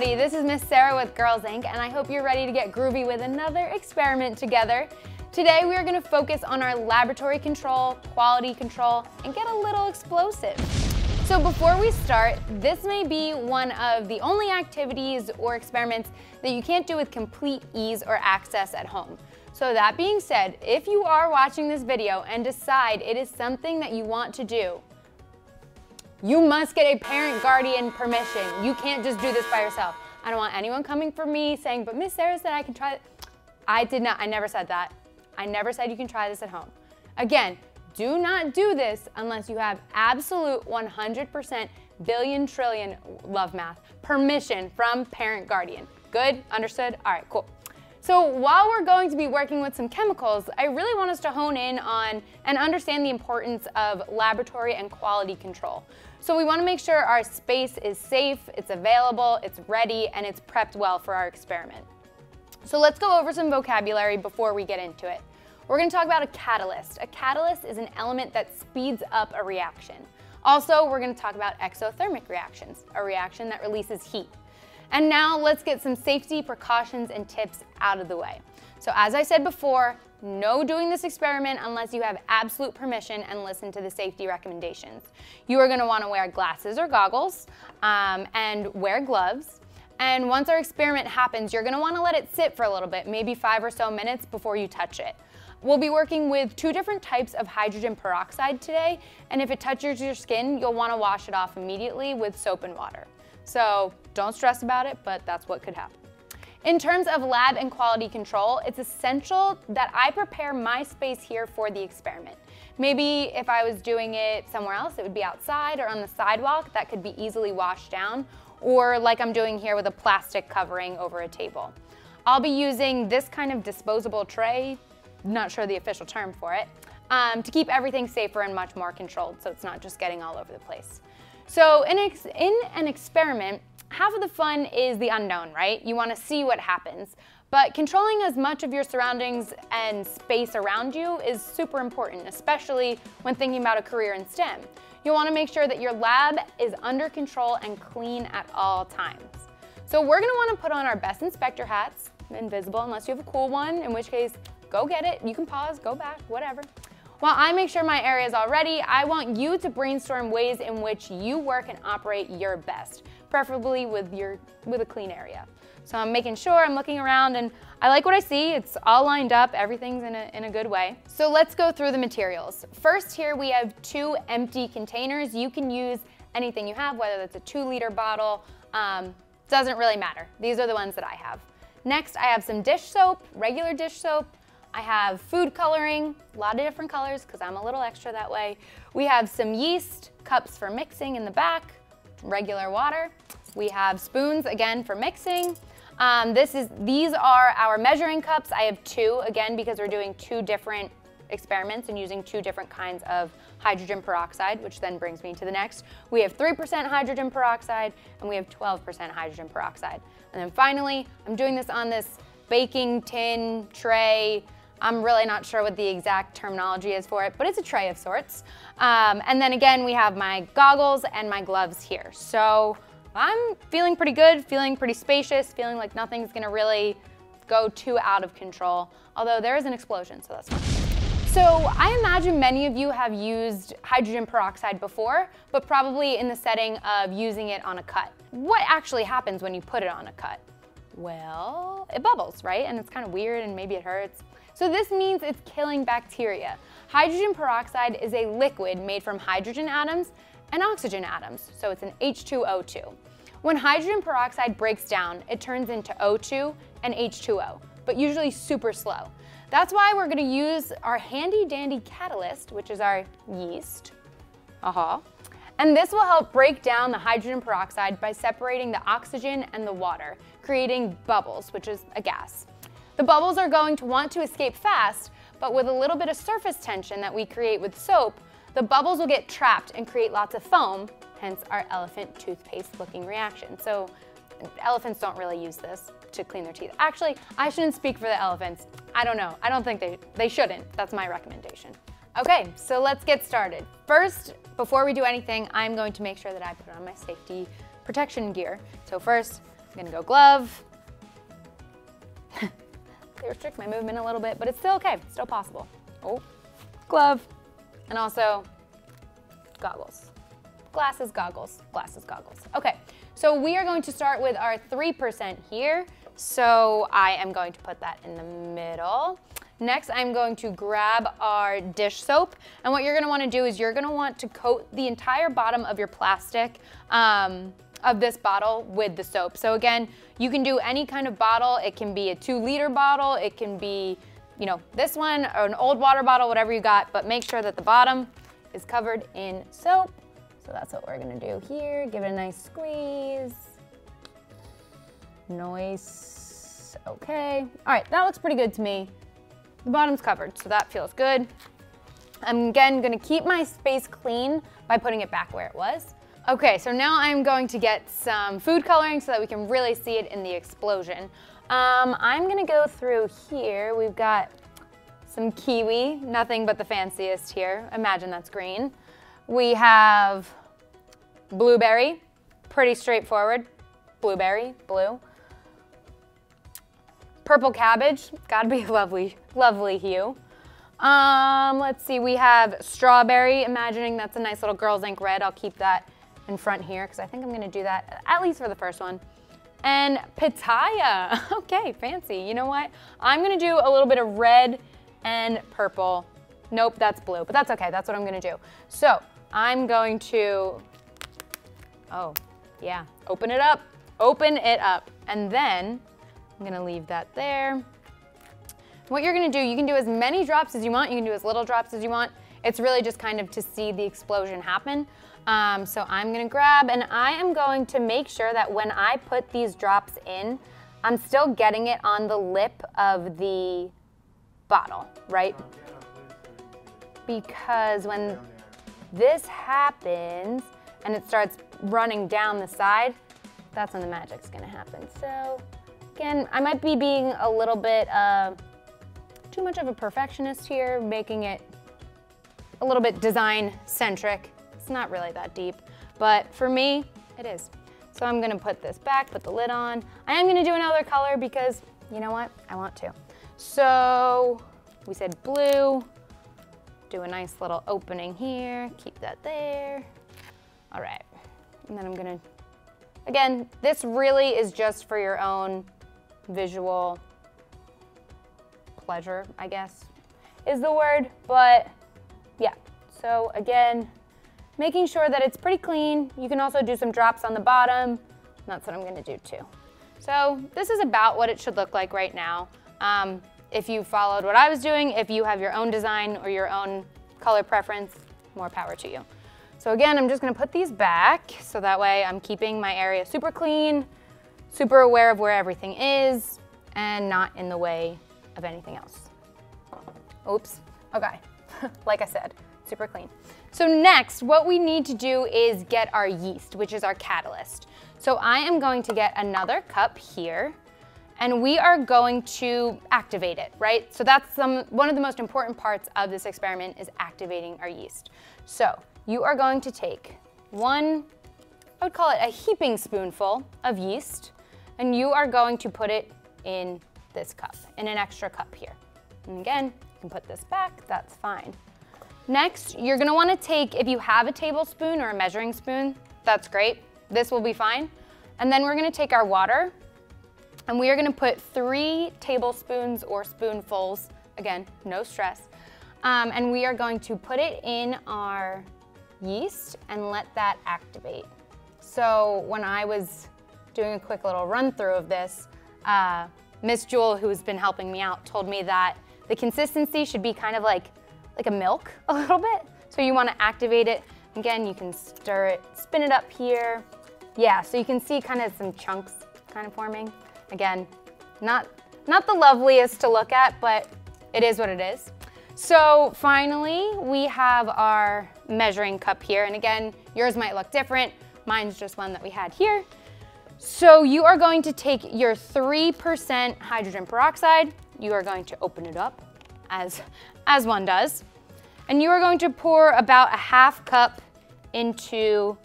everybody, this is Miss Sarah with Girls Inc. and I hope you're ready to get groovy with another experiment together. Today we are going to focus on our laboratory control, quality control, and get a little explosive. So before we start, this may be one of the only activities or experiments that you can't do with complete ease or access at home. So that being said, if you are watching this video and decide it is something that you want to do, you must get a parent-guardian permission. You can't just do this by yourself. I don't want anyone coming for me saying, but Miss Sarah said I can try it. I did not, I never said that. I never said you can try this at home. Again, do not do this unless you have absolute 100% billion trillion, love math, permission from parent-guardian. Good? Understood? All right, cool. So while we're going to be working with some chemicals, I really want us to hone in on and understand the importance of laboratory and quality control. So we want to make sure our space is safe, it's available, it's ready, and it's prepped well for our experiment. So let's go over some vocabulary before we get into it. We're going to talk about a catalyst. A catalyst is an element that speeds up a reaction. Also, we're going to talk about exothermic reactions, a reaction that releases heat. And now let's get some safety precautions and tips out of the way. So as I said before, no doing this experiment unless you have absolute permission and listen to the safety recommendations. You are going to want to wear glasses or goggles and wear gloves. And once our experiment happens, you're going to want to let it sit for a little bit, maybe 5 or so minutes before you touch it. We'll be working with 2 different types of hydrogen peroxide today, and if it touches your skin, you'll want to wash it off immediately with soap and water. So don't stress about it, but that's what could happen. In terms of lab and quality control, it's essential that I prepare my space here for the experiment. Maybe if I was doing it somewhere else, it would be outside or on the sidewalk that could be easily washed down, or like I'm doing here with a plastic covering over a table. I'll be using this kind of disposable tray, not sure the official term for it, to keep everything safer and much more controlled so it's not just getting all over the place. So in an experiment, half of the fun is the unknown, right? You want to see what happens. But controlling as much of your surroundings and space around you is super important, especially when thinking about a career in STEM. You'll want to make sure that your lab is under control and clean at all times. So we're going to want to put on our best inspector hats, invisible unless you have a cool one, in which case, go get it. You can pause, go back, whatever. While I make sure my area is all ready, I want you to brainstorm ways in which you work and operate your best, preferably with a clean area. So I'm making sure, I'm looking around, and I like what I see. It's all lined up, everything's in a good way. So let's go through the materials. First here we have 2 empty containers. You can use anything you have, whether that's a 2-liter bottle, doesn't really matter. These are the ones that I have. Next I have some dish soap, regular dish soap. I have food coloring, a lot of different colors because I'm a little extra that way. We have some yeast, cups for mixing in the back, regular water. We have spoons, again, for mixing. These are our measuring cups. I have 2, again, because we're doing 2 different experiments and using 2 different kinds of hydrogen peroxide, which then brings me to the next. We have 3% hydrogen peroxide and we have 12% hydrogen peroxide. And then finally, I'm doing this on this baking tin tray. I'm really not sure what the exact terminology is for it, but it's a tray of sorts. And then again, we have my goggles and my gloves here. So I'm feeling pretty good, feeling pretty spacious, feeling like nothing's gonna really go too out of control, although there is an explosion, so that's fine. So I imagine many of you have used hydrogen peroxide before, but probably in the setting of using it on a cut. What actually happens when you put it on a cut? Well, it bubbles, right? And it's kind of weird and maybe it hurts. So this means it's killing bacteria. Hydrogen peroxide is a liquid made from hydrogen atoms and oxygen atoms, so it's an H2O2. When hydrogen peroxide breaks down, it turns into O2 and H2O, but usually super slow. That's why we're gonna use our handy dandy catalyst, which is our yeast. And this will help break down the hydrogen peroxide by separating the oxygen and the water, creating bubbles, which is a gas. The bubbles are going to want to escape fast, but with a little bit of surface tension that we create with soap, the bubbles will get trapped and create lots of foam, hence our elephant toothpaste looking reaction. So elephants don't really use this to clean their teeth. Actually, I shouldn't speak for the elephants. I don't know. I don't think they shouldn't. That's my recommendation. Okay, so let's get started. First, before we do anything, I'm going to make sure that I put on my safety protection gear. So first, I'm gonna go glove. They restrict my movement a little bit, but it's still okay, it's still possible. Oh, glove, and also goggles. Glasses, goggles, glasses, goggles. Okay, so we are going to start with our 3% here. So I am going to put that in the middle. Next, I'm going to grab our dish soap. And what you're gonna wanna do is you're gonna want to coat the entire bottom of your plastic of this bottle with the soap. So again, you can do any kind of bottle. It can be a 2-liter bottle. It can be, you know, this one or an old water bottle, whatever you got, but make sure that the bottom is covered in soap. So that's what we're gonna do here. Give it a nice squeeze. Nice, okay. All right, that looks pretty good to me. The bottom's covered, so that feels good. I'm again gonna keep my space clean by putting it back where it was. Okay, so now I'm going to get some food coloring so that we can really see it in the explosion. I'm gonna go through here. We've got some kiwi, nothing but the fanciest here. Imagine that's green. We have blueberry, pretty straightforward. Blueberry, blue. Purple cabbage, gotta be a lovely, lovely hue. Let's see, we have strawberry, imagining that's a nice little Girls Inc. red. I'll keep that in front here because I think I'm gonna do that at least for the first one. And pitaya, okay, fancy. You know what? I'm gonna do a little bit of red and purple. Nope, that's blue, but that's okay, that's what I'm gonna do. So I'm going to, oh yeah, open it up, and then I'm gonna leave that there. What you're gonna do, you can do as many drops as you want, you can do as little drops as you want. It's really just kind of to see the explosion happen. So I'm gonna grab, and I am going to make sure that when I put these drops in, I'm still getting it on the lip of the bottle, right? Because when this happens and it starts running down the side, that's when the magic's gonna happen. So again, I might be being a little bit too much of a perfectionist here, making it a little bit design-centric. It's not really that deep, but for me, it is. So I'm gonna put this back, put the lid on. I am gonna do another color because, you know what, I want to. So we said blue, do a nice little opening here, keep that there. All right, and then I'm gonna, again, this really is just for your own visual pleasure, I guess, is the word, but yeah. So again, making sure that it's pretty clean. You can also do some drops on the bottom. That's what I'm gonna do too. So this is about what it should look like right now. If you followed what I was doing, if you have your own design or your own color preference, more power to you. So again, I'm just gonna put these back so that way I'm keeping my area super clean, super aware of where everything is, and not in the way of anything else. Oops, okay, like I said, super clean. So next, what we need to do is get our yeast, which is our catalyst. So I am going to get another cup here, and we are going to activate it, right? So that's one of the most important parts of this experiment is activating our yeast. So you are going to take one, I would call it a heaping spoonful of yeast, and you are going to put it in this cup, in an extra cup here. And again, you can put this back, that's fine. Next, you're gonna wanna take, if you have a tablespoon or a measuring spoon, that's great. This will be fine. And then we're gonna take our water, and we are gonna put 3 tablespoons or spoonfuls, again, no stress, and we are going to put it in our yeast and let that activate. So when I was doing a quick little run through of this, Miss Jewel, who's been helping me out, told me that the consistency should be kind of like a milk a little bit. So you wanna activate it. Again, you can stir it, spin it up here. Yeah, so you can see kind of some chunks kind of forming. Again, not the loveliest to look at, but it is what it is. So finally, we have our measuring cup here. And again, yours might look different. Mine's just one that we had here. So you are going to take your 3% hydrogen peroxide. You are going to open it up as one does. And you are going to pour about a half cup into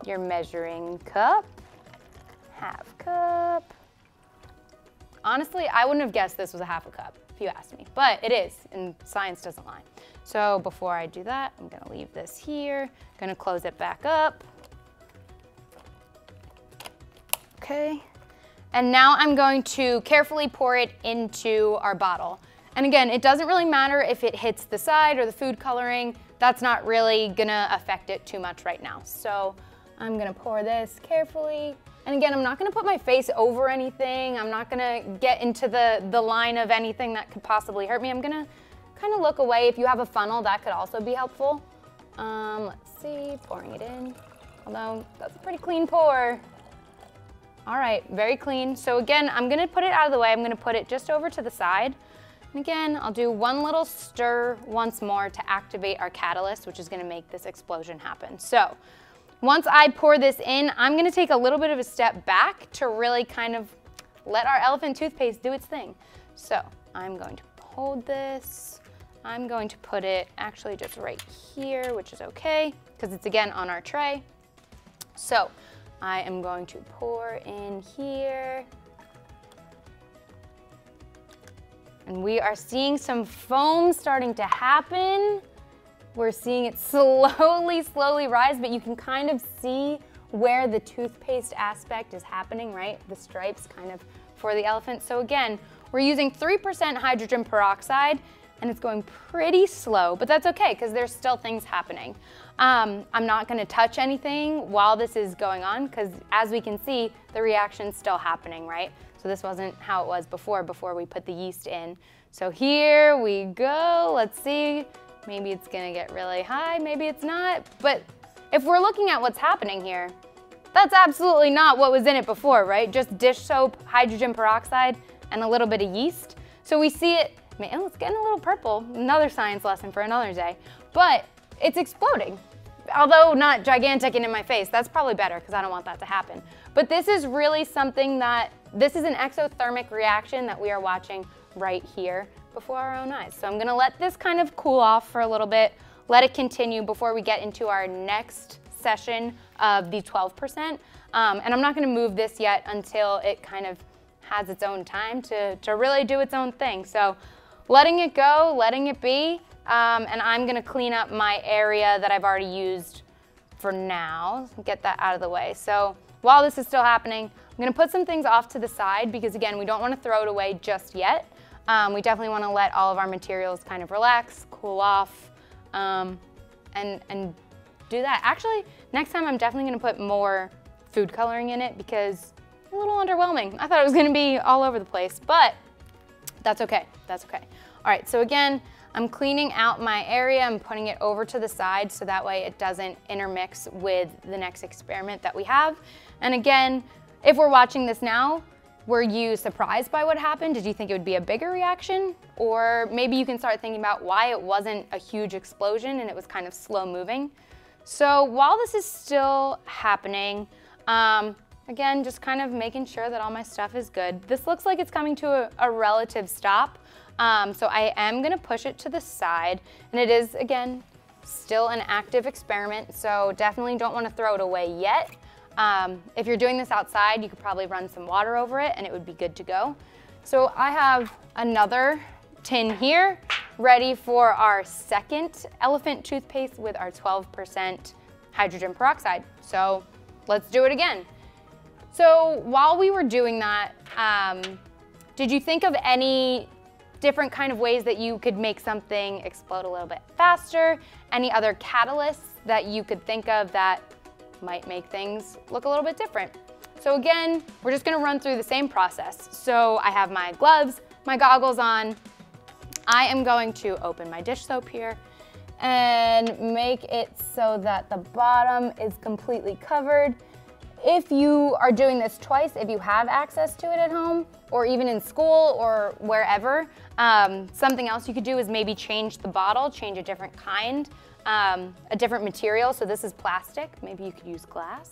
your measuring cup. half cup. Honestly, I wouldn't have guessed this was a half a cup if you asked me, but it is, and science doesn't lie. So before I do that, I'm gonna leave this here, gonna close it back up. Okay, and now I'm going to carefully pour it into our bottle. And again, it doesn't really matter if it hits the side or the food coloring. That's not really gonna affect it too much right now. So I'm gonna pour this carefully. And again, I'm not gonna put my face over anything. I'm not gonna get into the line of anything that could possibly hurt me. I'm gonna kind of look away. If you have a funnel, that could also be helpful. Let's see, pouring it in. Although, that's a pretty clean pour. All right, very clean. So again, I'm gonna put it out of the way. I'm gonna put it just over to the side. And again, I'll do one little stir once more to activate our catalyst, which is gonna make this explosion happen. So once I pour this in, I'm gonna take a little bit of a step back to really kind of let our elephant toothpaste do its thing. So I'm going to hold this. I'm going to put it actually just right here, which is okay, because it's again on our tray. So I am going to pour in here. And we are seeing some foam starting to happen. We're seeing it slowly rise, but you can kind of see where the toothpaste aspect is happening, right? The stripes kind of for the elephant. So again, we're using 3% hydrogen peroxide, and it's going pretty slow, but that's okay because there's still things happening. I'm not gonna touch anything while this is going on because as we can see, the reaction's still happening, right? So this wasn't how it was before we put the yeast in. So here we go, let's see. Maybe it's gonna get really high, maybe it's not. But if we're looking at what's happening here, that's absolutely not what was in it before, right? Just dish soap, hydrogen peroxide, and a little bit of yeast. So we see it, man, it's getting a little purple. Another science lesson for another day. But it's exploding. Although not gigantic and in my face, that's probably better because I don't want that to happen. But this is really something this is an exothermic reaction that we are watching right here before our own eyes. So I'm gonna let this kind of cool off for a little bit, let it continue before we get into our next session of the 12%. And I'm not gonna move this yet until it kind of has its own time to really do its own thing. So letting it go, letting it be, and I'm gonna clean up my area that I've already used for now, get that out of the way. So while this is still happening, I'm gonna put some things off to the side because again, we don't wanna throw it away just yet. We definitely want to let all of our materials kind of relax, cool off, and do that. Actually, next time I'm definitely going to put more food coloring in it because it's a little underwhelming. I thought it was going to be all over the place, but that's okay. That's okay. All right, so again, I'm cleaning out my area. I'm putting it over to the side so that way it doesn't intermix with the next experiment that we have. And again, if we're watching this now, were you surprised by what happened? Did you think it would be a bigger reaction? Or maybe you can start thinking about why it wasn't a huge explosion and it was kind of slow moving. So while this is still happening, again, just kind of making sure that all my stuff is good. This looks like it's coming to a relative stop. So I am gonna push it to the side, and it is, again, still an active experiment, so definitely don't wanna throw it away yet. If you're doing this outside, you could probably run some water over it and it would be good to go. So I have another tin here ready for our second elephant toothpaste with our 12% hydrogen peroxide. So let's do it again. So while we were doing that, did you think of any different kind of ways that you could make something explode a little bit faster? Any other catalysts that you could think of that might make things look a little bit different? So again, we're just gonna run through the same process. So I have my gloves, my goggles on. I am going to open my dish soap here and make it so that the bottom is completely covered. If you are doing this twice, if you have access to it at home or even in school or wherever, something else you could do is maybe change the bottle, change a different kind, a different material. So this is plastic, maybe you could use glass.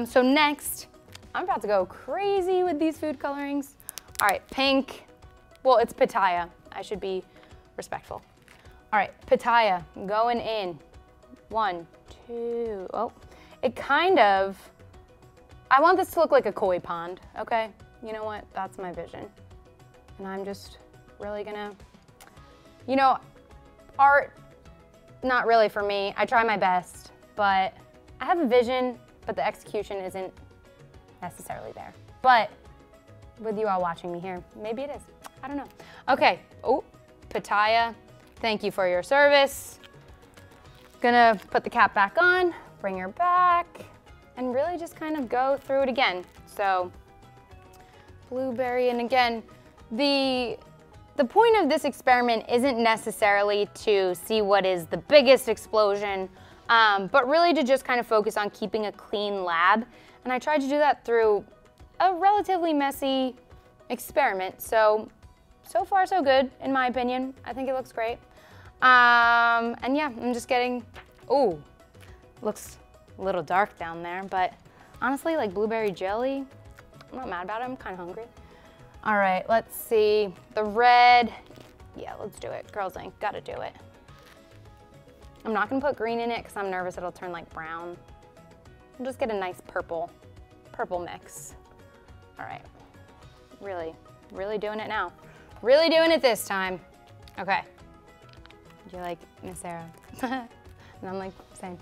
So next, I'm about to go crazy with these food colorings. All right, pink, well, it's pitaya. I should be respectful. All right, pitaya, going in. 1, 2, oh. It kind of I want this to look like a koi pond, okay? You know what? That's my vision. And I'm just really gonna, you know, art, not really for me. I try my best, but I have a vision, but the execution isn't necessarily there. But with you all watching me here, maybe it is. I don't know. Okay, oh, Pitaya, thank you for your service. Gonna put the cap back on, bring her back, and really just kind of go through it again. So, blueberry, and again, the point of this experiment isn't necessarily to see what is the biggest explosion, but really to just kind of focus on keeping a clean lab. And I tried to do that through a relatively messy experiment. So far so good, in my opinion. I think it looks great. And yeah, I'm just getting, ooh, looks a little dark down there, but honestly, like blueberry jelly, I'm not mad about it, I'm kind of hungry. All right, let's see, the red, yeah, let's do it. Girls Inc, gotta do it. I'm not gonna put green in it because I'm nervous it'll turn like brown. I'll just get a nice purple mix. All right, really doing it now. Really doing it this time. Okay. You're like, Miss Sarah. And I'm like, same.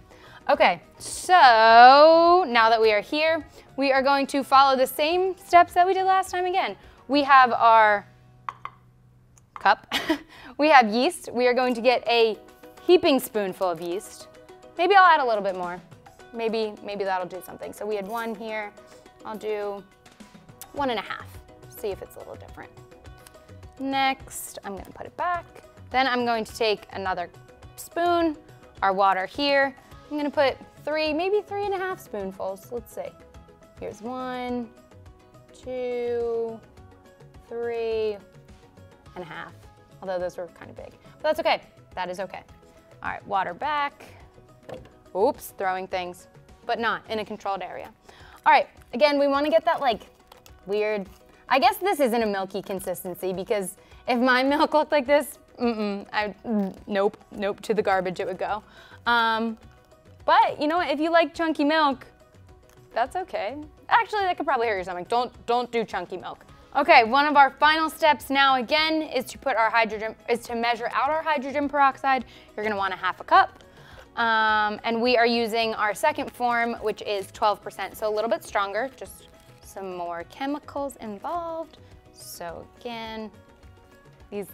Okay, so now that we are here, we are going to follow the same steps that we did last time again. We have our cup. We have yeast. We are going to get a heaping spoonful of yeast. Maybe I'll add a little bit more. Maybe that'll do something. So we had 1 here. I'll do 1.5. See if it's a little different. Next, I'm gonna put it back. Then I'm going to take another spoon, our water here. I'm gonna put 3, maybe 3.5 spoonfuls. Let's see. Here's 1, 2, 3.5. Although those were kind of big, but that's okay. That is okay. All right, water back. Oops, throwing things, but not in a controlled area. All right, again, we wanna get that like weird, I guess this isn't a milky consistency because if my milk looked like this, nope, to the garbage it would go. But you know what, if you like chunky milk, that's okay. Actually, that could probably hurt your stomach. Don't do chunky milk. Okay, one of our final steps now again is to put our measure out our hydrogen peroxide. You're gonna want 1/2 cup. And we are using our second form, which is 12%, so a little bit stronger, just some more chemicals involved. So again, these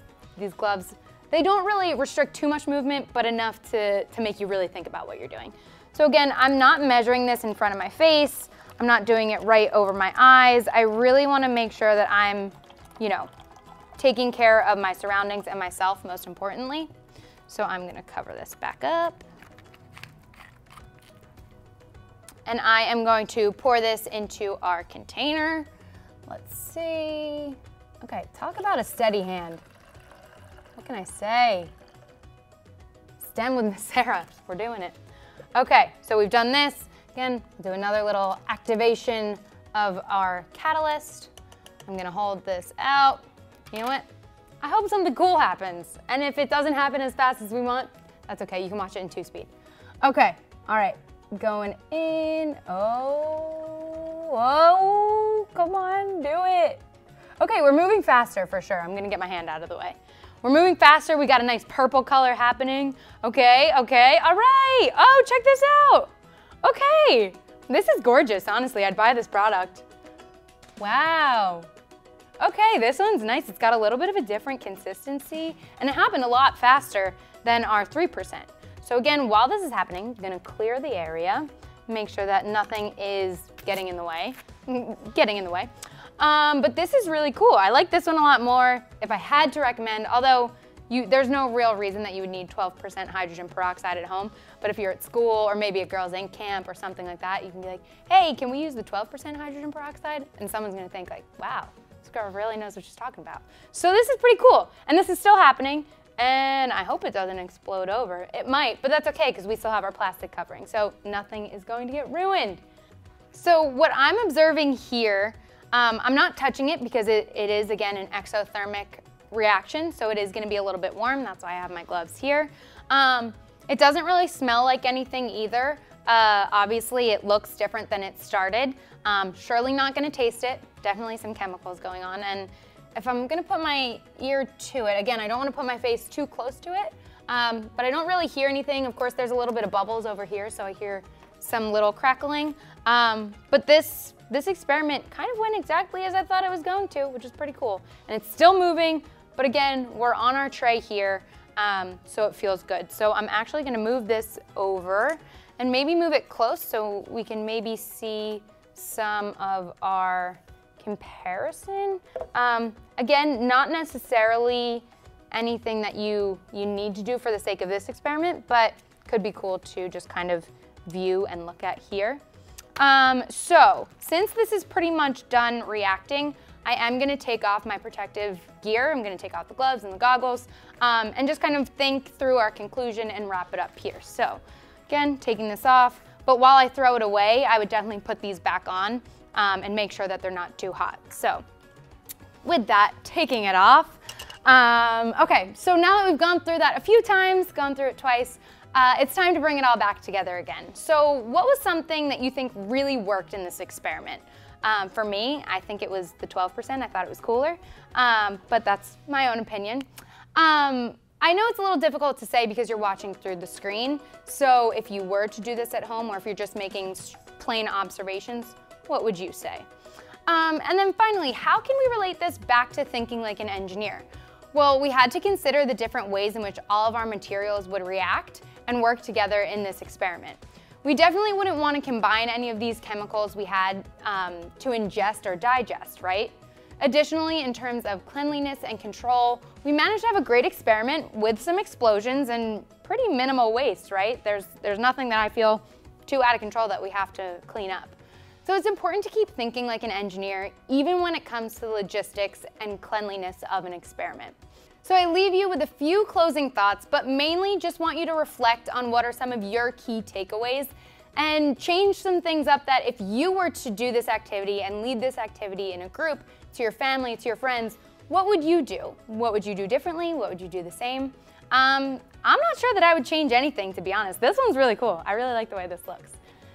gloves, they don't really restrict too much movement, but enough to make you really think about what you're doing. So again, I'm not measuring this in front of my face. I'm not doing it right over my eyes. I really wanna make sure that I'm, you know, taking care of my surroundings and myself, most importantly. So I'm gonna cover this back up. And I am going to pour this into our container. Let's see. Okay, talk about a steady hand. What can I say? STEM with Miss Sarah, we're doing it. Okay, so we've done this. Again, do another little activation of our catalyst. I'm gonna hold this out. You know what? I hope something cool happens. And if it doesn't happen as fast as we want, that's okay, you can watch it in 2-speed. Okay, all right. Going in, oh, come on, do it. Okay, we're moving faster for sure. I'm gonna get my hand out of the way. We're moving faster, we got a nice purple color happening. Okay, all right. Oh, check this out. Okay, this is gorgeous, honestly. I'd buy this product. Wow. Okay, this one's nice. It's got a little bit of a different consistency, and it happened a lot faster than our 3%. So again, while this is happening, I'm gonna clear the area, make sure that nothing is getting in the way. But this is really cool. I like this one a lot more. If I had to recommend, although there's no real reason that you would need 12% hydrogen peroxide at home, but if you're at school or maybe a Girls Inc. camp or something like that, you can be like, hey, can we use the 12% hydrogen peroxide? And someone's gonna think like, wow, this girl really knows what she's talking about. So this is pretty cool, and this is still happening. And I hope it doesn't explode over. It might, but that's okay because we still have our plastic covering, so nothing is going to get ruined. So what I'm observing here, I'm not touching it because it is, again, an exothermic reaction, so it is gonna be a little bit warm. That's why I have my gloves here. It doesn't really smell like anything either. Obviously, it looks different than it started. Surely not gonna taste it. Definitely some chemicals going on. And if I'm gonna put my ear to it, again, I don't wanna put my face too close to it, but I don't really hear anything. Of course, there's a little bit of bubbles over here, so I hear some little crackling. But this experiment kind of went exactly as I thought it was going to, which is pretty cool. And it's still moving, but again, we're on our tray here, so it feels good. So I'm actually gonna move this over and maybe move it close so we can maybe see some of our comparison. Again, not necessarily anything that you need to do for the sake of this experiment, but could be cool to just kind of view and look at here. So since this is pretty much done reacting, I am gonna take off my protective gear. I'm gonna take off the gloves and the goggles and just kind of think through our conclusion and wrap it up here. So again, taking this off, but while I throw it away, I would definitely put these back on and make sure that they're not too hot. So with that, taking it off. Okay, so now that we've gone through that a few times, gone through it twice, it's time to bring it all back together again. So what was something that you think really worked in this experiment? For me, I think it was the 12%. I thought it was cooler, but that's my own opinion. I know it's a little difficult to say because you're watching through the screen. So if you were to do this at home or if you're just making plain observations, what would you say? And then finally, how can we relate this back to thinking like an engineer? Well, we had to consider the different ways in which all of our materials would react and work together in this experiment. We definitely wouldn't want to combine any of these chemicals we had to ingest or digest, right? Additionally, in terms of cleanliness and control, we managed to have a great experiment with some explosions and pretty minimal waste, right? There's nothing that I feel too out of control that we have to clean up. So it's important to keep thinking like an engineer, even when it comes to the logistics and cleanliness of an experiment. So I leave you with a few closing thoughts, but mainly just want you to reflect on what are some of your key takeaways and change some things up that if you were to do this activity and lead this activity in a group, to your family, to your friends, what would you do? What would you do differently? What would you do the same? I'm not sure that I would change anything, to be honest. This one's really cool. I really like the way this looks.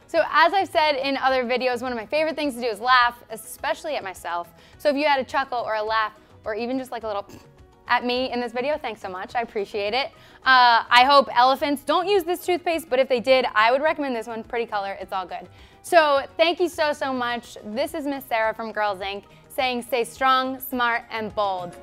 So as I've said in other videos, one of my favorite things to do is laugh, especially at myself. So if you had a chuckle or a laugh, or even just like a little at me in this video, thanks so much, I appreciate it. I hope elephants don't use this toothpaste, but if they did, I would recommend this one, pretty color, it's all good. So thank you so much. This is Miss Sarah from Girls Inc. saying stay strong, smart, and bold.